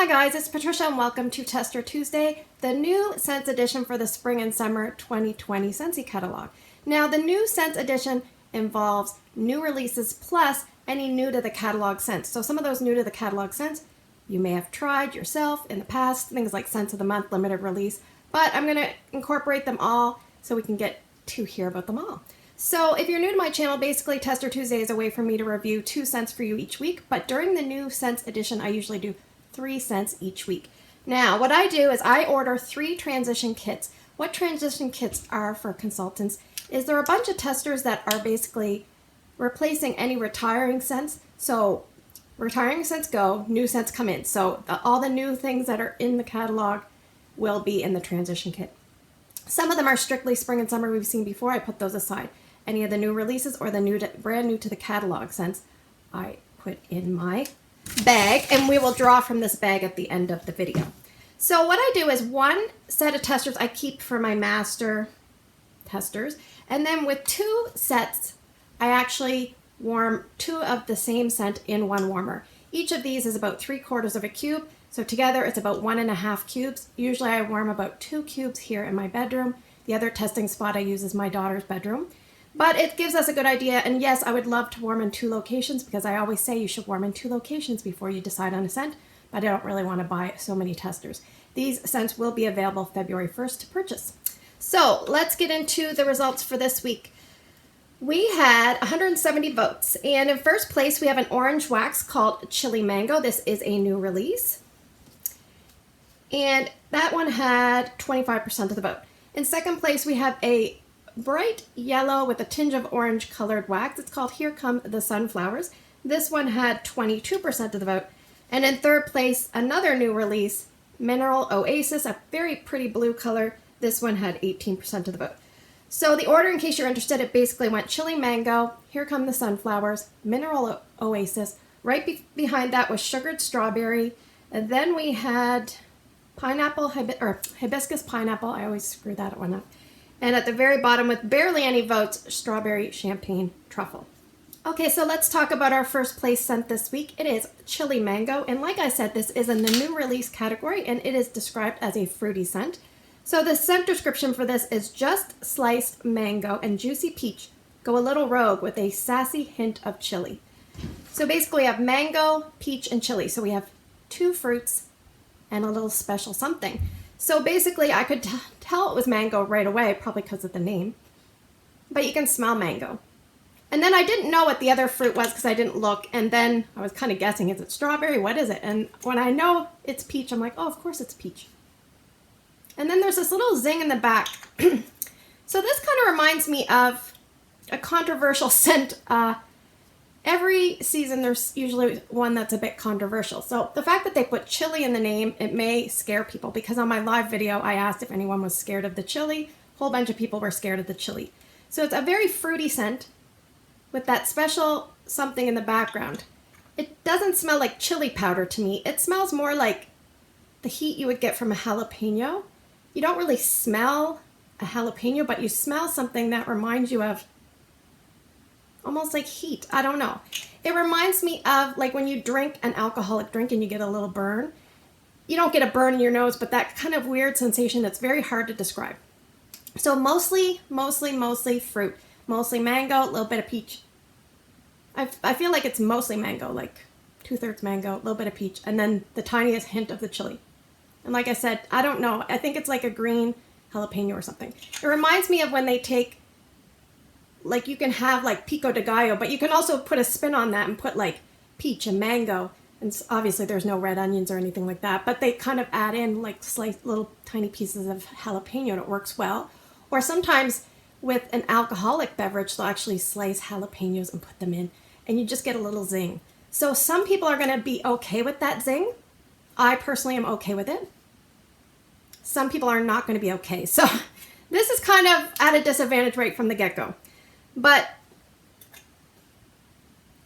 Hi guys, it's Patricia and welcome to Tester Tuesday, the new Scents edition for the Spring and Summer 2020 Scentsy catalog. Now the new Scents edition involves new releases plus any new to the catalog scents. So some of those new to the catalog scents you may have tried yourself in the past, things like Scents of the Month, limited release, but I'm going to incorporate them all so we can get to hear about them all. So if you're new to my channel, basically Tester Tuesday is a way for me to review 2 scents for you each week, but during the new Scents edition I usually do 3 scents each week. Now, what I do is I order 3 transition kits. What transition kits are for consultants is there are a bunch of testers that are basically replacing any retiring scents. So retiring scents go, new scents come in. So all the new things that are in the catalog will be in the transition kit. Some of them are strictly spring and summer we've seen before. I put those aside. Any of the new releases or the brand new to the catalog scents I put in my bag, and we will draw from this bag at the end of the video. So what I do is 1 set of testers I keep for my master testers, and then with 2 sets I actually warm 2 of the same scent in 1 warmer. Each of these is about 3/4 of a cube, so together it's about 1.5 cubes. Usually I warm about 2 cubes here in my bedroom. The other testing spot I use is my daughter's bedroom. But it gives us a good idea, and yes, I would love to warm in 2 locations because I always say you should warm in 2 locations before you decide on a scent, but I don't really want to buy so many testers. These scents will be available February 1st to purchase. So let's get into the results for this week. We had 170 votes, and in first place we have an orange wax called Chili Mango. This is a new release, and that one had 25% of the vote. In second place we have a bright yellow with a tinge of orange colored wax. It's called Here Come the Sunflowers. This one had 22% of the vote. And in third place, another new release, Mineral Oasis, a very pretty blue color. This one had 18% of the vote. So the order, in case you're interested, it basically went Chili Mango, Here Come the Sunflowers, Mineral Oasis. Right behind that was Sugared Strawberry. And then we had Hibiscus Pineapple. I always screw that one up. And at the very bottom, with barely any votes, Strawberry Champagne Truffle. Okay, so let's talk about our first place scent this week. It is Chili Mango, and like I said, this is in the new release category, and it is described as a fruity scent. So the scent description for this is just sliced mango and juicy peach go a little rogue with a sassy hint of chili. So basically we have mango, peach, and chili. So we have 2 fruits and a little special something. So basically I could tell it was mango right away, probably because of the name, but you can smell mango. And then I didn't know what the other fruit was because I didn't look, and then I was kind of guessing, is it strawberry? What is it? And when I know it's peach, I'm like, oh, of course it's peach. And then there's this little zing in the back. So this kind of reminds me of a controversial scent. Every season there's usually one that's a bit controversial. So the fact that they put chili in the name, it may scare people, because on my live video I asked if anyone was scared of the chili. A whole bunch of people were scared of the chili. So it's a very fruity scent with that special something in the background. It doesn't smell like chili powder to me. It smells more like the heat you would get from a jalapeno. You don't really smell a jalapeno, but you smell something that reminds you of almost like heat. I don't know. It reminds me of like when you drink an alcoholic drink and you get a little burn. You don't get a burn in your nose, but that kind of weird sensation that's very hard to describe. So mostly fruit. Mostly mango, a little bit of peach. I feel like it's mostly mango, like 2/3 mango, a little bit of peach, and then the tiniest hint of the chili. And like I said, I don't know. I think it's like a green jalapeno or something. It reminds me of when they take, like you can have like pico de gallo, but you can also put a spin on that and put like peach and mango. And obviously there's no red onions or anything like that, but they kind of add in like sliced little tiny pieces of jalapeno and it works well. Or sometimes with an alcoholic beverage, they'll actually slice jalapenos and put them in, and you just get a little zing. So some people are going to be okay with that zing. I personally am okay with it. Some people are not going to be okay. So this is kind of at a disadvantage right from the get-go. But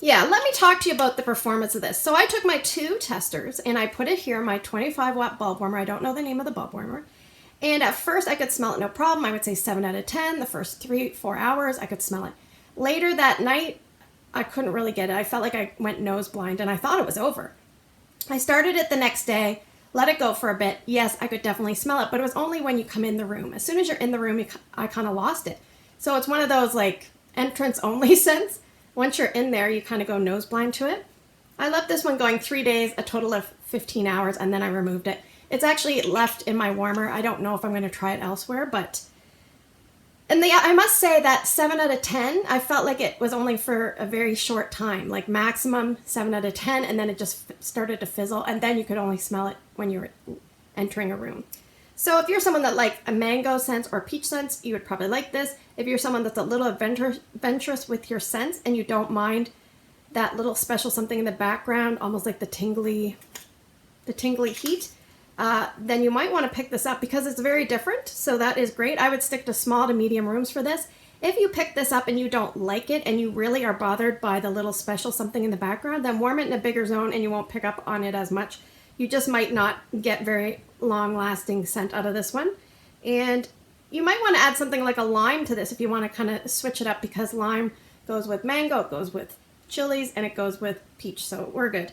yeah, let me talk to you about the performance of this. So I took my 2 testers and I put it here, my 25 watt bulb warmer. I don't know the name of the bulb warmer. And at first I could smell it no problem. I would say 7 out of 10. The first 3-4 hours I could smell it. Later that night, I couldn't really get it. I felt like I went nose blind and I thought it was over. I started it the next day, let it go for a bit. Yes, I could definitely smell it, but it was only when you come in the room. As soon as you're in the room, I kind of lost it. So it's one of those like entrance only scents. Once you're in there, you kind of go nose blind to it. I left this one going 3 days, a total of 15 hours, and then I removed it. It's actually left in my warmer. I don't know if I'm going to try it elsewhere, but... And I must say that 7 out of 10, I felt like it was only for a very short time, like maximum 7 out of 10, and then it just started to fizzle, and then you could only smell it when you were entering a room. So if you're someone that likes a mango scent or peach scents, you would probably like this. If you're someone that's a little adventurous with your scents and you don't mind that little special something in the background, almost like the tingly heat, then you might want to pick this up because it's very different. So that is great. I would stick to small to medium rooms for this. If you pick this up and you don't like it and you really are bothered by the little special something in the background, then warm it in a bigger zone and you won't pick up on it as much. You just might not get very long lasting scent out of this one. And you might want to add something like a lime to this if you want to kind of switch it up, because lime goes with mango, it goes with chilies, and it goes with peach, so we're good.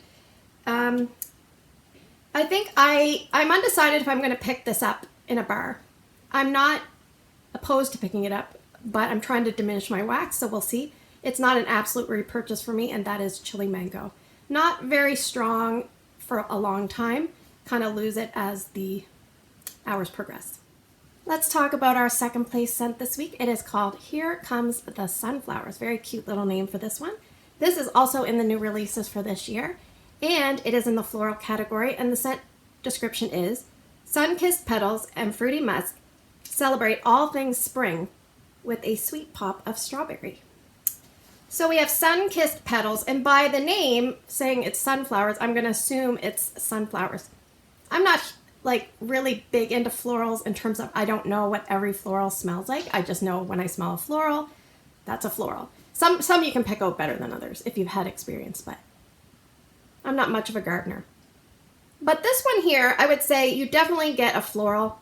I think I'm undecided if I'm going to pick this up in a bar. I'm not opposed to picking it up, but I'm trying to diminish my wax, so we'll see. It's not an absolute repurchase for me, and that is Chili Mango. Not very strong for a long time. Kind of lose it as the hours progress. Let's talk about our second place scent this week. It is called Here Comes the Sunflowers. Very cute little name for this one. This is also in the new releases for this year, and it is in the floral category, and the scent description is: sun-kissed petals and fruity musk celebrate all things spring with a sweet pop of strawberry. So we have sun-kissed petals, and by the name saying it's sunflowers, I'm going to assume it's sunflowers. I'm not like really big into florals in terms of I don't know what every floral smells like. I just know when I smell a floral, that's a floral. Some you can pick out better than others if you've had experience, but I'm not much of a gardener. But this one here, I would say you definitely get a floral.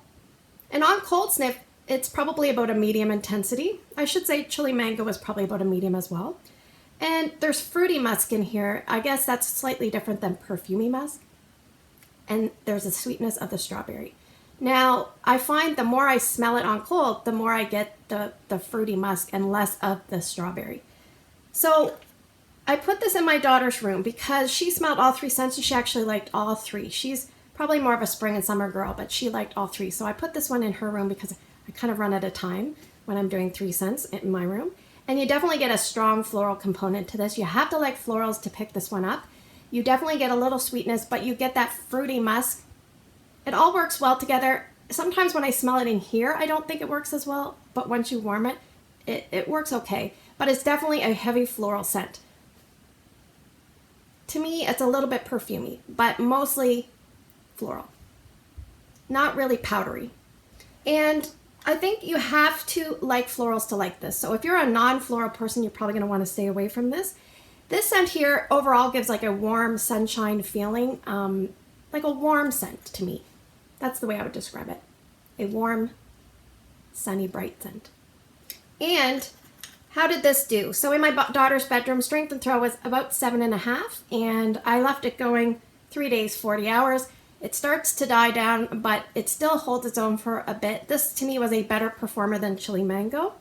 And on cold sniff, it's probably about a medium intensity. I should say Chili Mango is probably about a medium as well. And there's fruity musk in here. I guess that's slightly different than perfumey musk. And there's a sweetness of the strawberry. Now, I find the more I smell it on cold, the more I get the fruity musk and less of the strawberry. So I put this in my daughter's room because she smelled all three scents and she actually liked all three. She's probably more of a spring and summer girl, but she liked all three. So I put this one in her room because I kind of run out of time when I'm doing 3 scents in my room. And you definitely get a strong floral component to this. You have to like florals to pick this one up. You definitely get a little sweetness, but you get that fruity musk. It all works well together. Sometimes when I smell it in here, I don't think it works as well, but once you warm it, it works okay. But it's definitely a heavy floral scent. To me, it's a little bit perfumey, but mostly floral. Not really powdery. And I think you have to like florals to like this. So if you're a non-floral person, you're probably going to want to stay away from this. This scent here overall gives like a warm sunshine feeling, like a warm scent to me. That's the way I would describe it. A warm, sunny, bright scent. And how did this do? So in my daughter's bedroom, strength and throw was about 7.5, and I left it going 3 days, 40 hours. It starts to die down, but it still holds its own for a bit. This to me was a better performer than Chili Mango.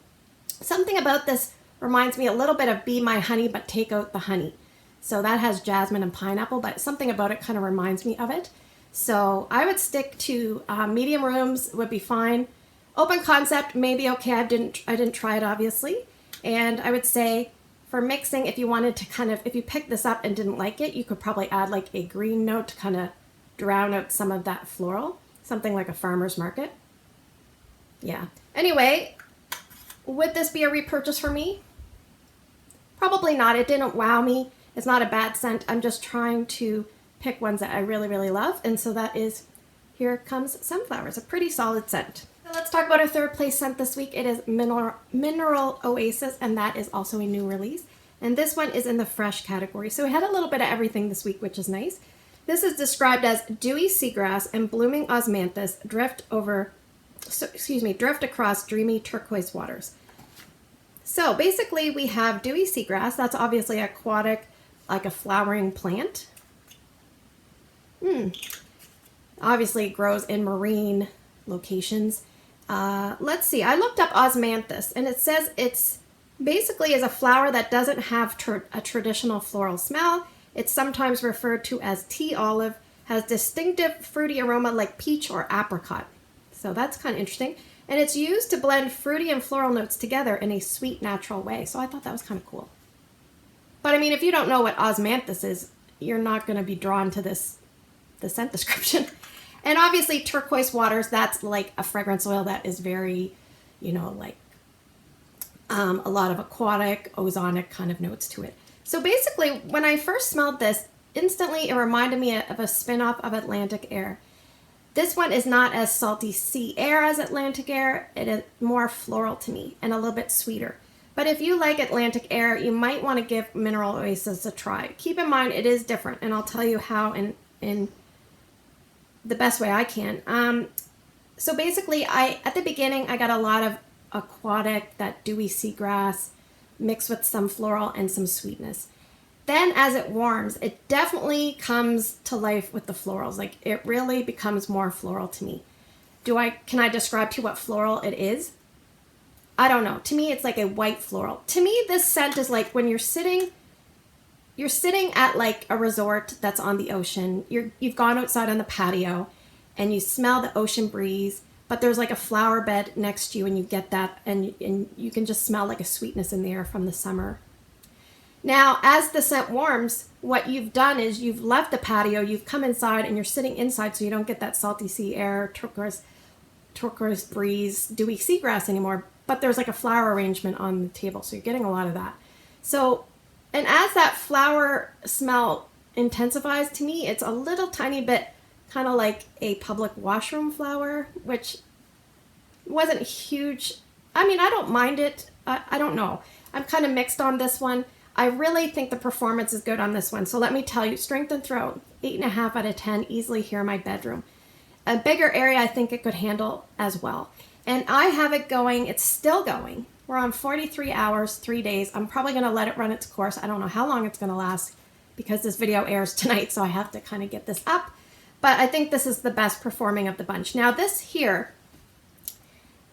Something about this reminds me a little bit of Be My Honey, but take out the honey. So that has jasmine and pineapple, but something about it kind of reminds me of it. So I would stick to medium rooms would be fine. Open concept, maybe okay. I didn't try it obviously. And I would say for mixing, if you wanted to kind of, if you picked this up and didn't like it, you could probably add like a green note to kind of drown out some of that floral. Something like a farmer's market. Yeah. Anyway, would this be a repurchase for me? Probably not. It didn't wow me. It's not a bad scent. I'm just trying to pick ones that I really, really love. And so that is Here Comes Sunflowers, a pretty solid scent. So let's talk about our third place scent this week. It is Mineral Oasis, and that is also a new release. And this one is in the fresh category. So we had a little bit of everything this week, which is nice. This is described as dewy seagrass and blooming osmanthus drift across dreamy turquoise waters. So basically we have dewy seagrass. That's obviously aquatic, like a flowering plant. Obviously it grows in marine locations. Let's see, I looked up osmanthus, and it says it's basically is a flower that doesn't have a traditional floral smell. It's sometimes referred to as tea olive, has distinctive fruity aroma like peach or apricot. So that's kind of interesting. And it's used to blend fruity and floral notes together in a sweet, natural way. So I thought that was kind of cool. But I mean, if you don't know what osmanthus is, you're not going to be drawn to the scent description. And obviously turquoise waters, that's like a fragrance oil that is very, you know, like a lot of aquatic, ozonic kind of notes to it. So basically, when I first smelled this, instantly it reminded me of a spin-off of Atlantic Air. This one is not as salty sea air as Atlantic Air. It is more floral to me and a little bit sweeter. But if you like Atlantic Air, you might want to give Mineral Oasis a try. Keep in mind, it is different, and I'll tell you how in the best way I can. So basically, at the beginning, I got a lot of aquatic, that dewy seagrass, mixed with some floral and some sweetness. Then as it warms, it definitely comes to life with the florals. Like, it really becomes more floral to me. Can I describe to you what floral it is? I don't know. To me, it's like a white floral. To me, this scent is like when you're sitting at like a resort that's on the ocean. You've gone outside on the patio and you smell the ocean breeze, but there's like a flower bed next to you, and you get that, and you can just smell like a sweetness in the air from the summer. Now, as the scent warms, what you've done is you've left the patio, you've come inside, and you're sitting inside, so you don't get that salty sea air, turquoise breeze, dewy seagrass anymore, but there's like a flower arrangement on the table, so you're getting a lot of that. So, and as that flower smell intensifies, to me, it's a little tiny bit kind of like a public washroom flower, which wasn't huge. I mean, I don't mind it. I don't know. I'm kind of mixed on this one. I really think the performance is good on this one. So let me tell you, Strength and Throat, 8.5 out of 10, easily here in my bedroom. A bigger area, I think it could handle as well. And I have it going, it's still going. We're on 43 hours, 3 days. I'm probably gonna let it run its course. I don't know how long it's gonna last because this video airs tonight, so I have to kind of get this up. But I think this is the best performing of the bunch. Now this here,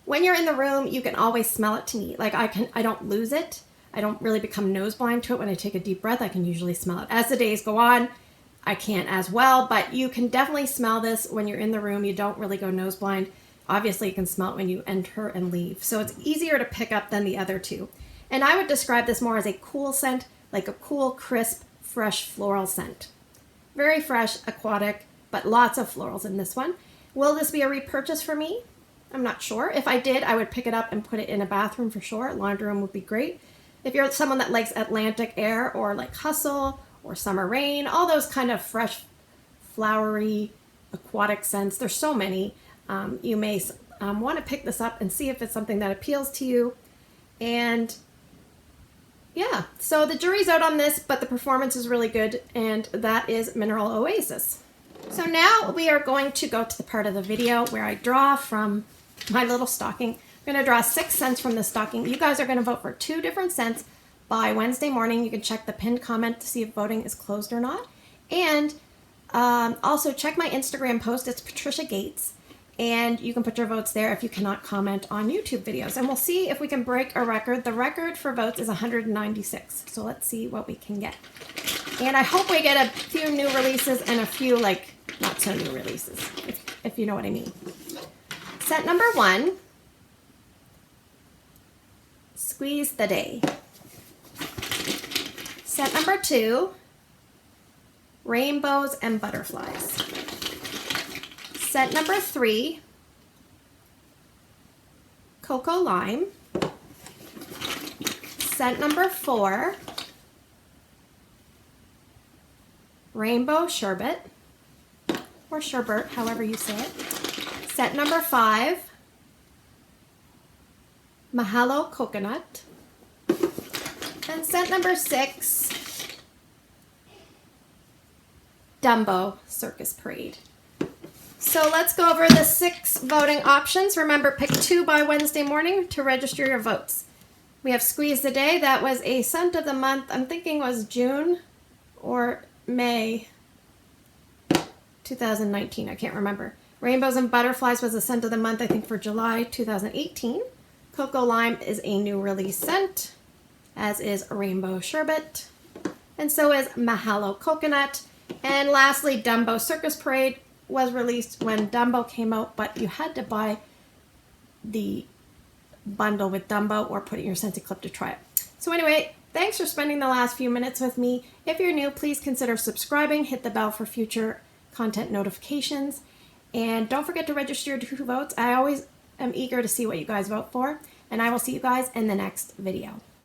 when you're in the room, you can always smell it to me. Like I don't lose it. I don't really become nose blind to it. When I take a deep breath, I can usually smell it. As the days go on, I can't as well, but you can definitely smell this when you're in the room. You don't really go nose blind. Obviously, you can smell it when you enter and leave. So it's easier to pick up than the other two. And I would describe this more as a cool scent, like a cool, crisp, fresh floral scent. Very fresh, aquatic, but lots of florals in this one. Will this be a repurchase for me? I'm not sure. If I did, I would pick it up and put it in a bathroom for sure. Laundry room would be great. If you're someone that likes Atlantic Air or like Hustle or Summer Rain, all those kind of fresh, flowery, aquatic scents, there's so many. You may want to pick this up and see if it's something that appeals to you. And yeah, so the jury's out on this, but the performance is really good, and that is Mineral Oasis. So now we are going to go to the part of the video where I draw from my little stocking. I'm going to draw 6 scents from the stocking. You guys are going to vote for 2 different scents by Wednesday morning. You can check the pinned comment to see if voting is closed or not. And also check my Instagram post. It's Patricia Gates. And you can put your votes there if you cannot comment on YouTube videos. And we'll see if we can break a record. The record for votes is 196. So let's see what we can get. And I hope we get a few new releases and a few like not so new releases, if you know what I mean. Scent number 1. Squeeze the Day. Scent number 2, Rainbows and Butterflies. Scent number 3, Cocoa Lime. Scent number 4, Rainbow Sherbet, or Sherbet, however you say it. Scent number 5, Mahalo Coconut. And scent number 6, Dumbo Circus Parade. So let's go over the 6 voting options. Remember, pick 2 by Wednesday morning to register your votes. We have Squeeze the Day. That was a scent of the month. I'm thinking was June or May. 2019, I can't remember. Rainbows and Butterflies was the scent of the month, I think, for July 2018. Cocoa Lime is a new release scent, as is Rainbow Sherbet, and so is Mahalo Coconut. And lastly, Dumbo Circus Parade was released when Dumbo came out, but you had to buy the bundle with Dumbo or put it in your Scentsy clip to try it. So anyway, thanks for spending the last few minutes with me. If you're new, please consider subscribing, hit the bell for future content notifications, and don't forget to register your 2 votes. I always am eager to see what you guys vote for, and I will see you guys in the next video.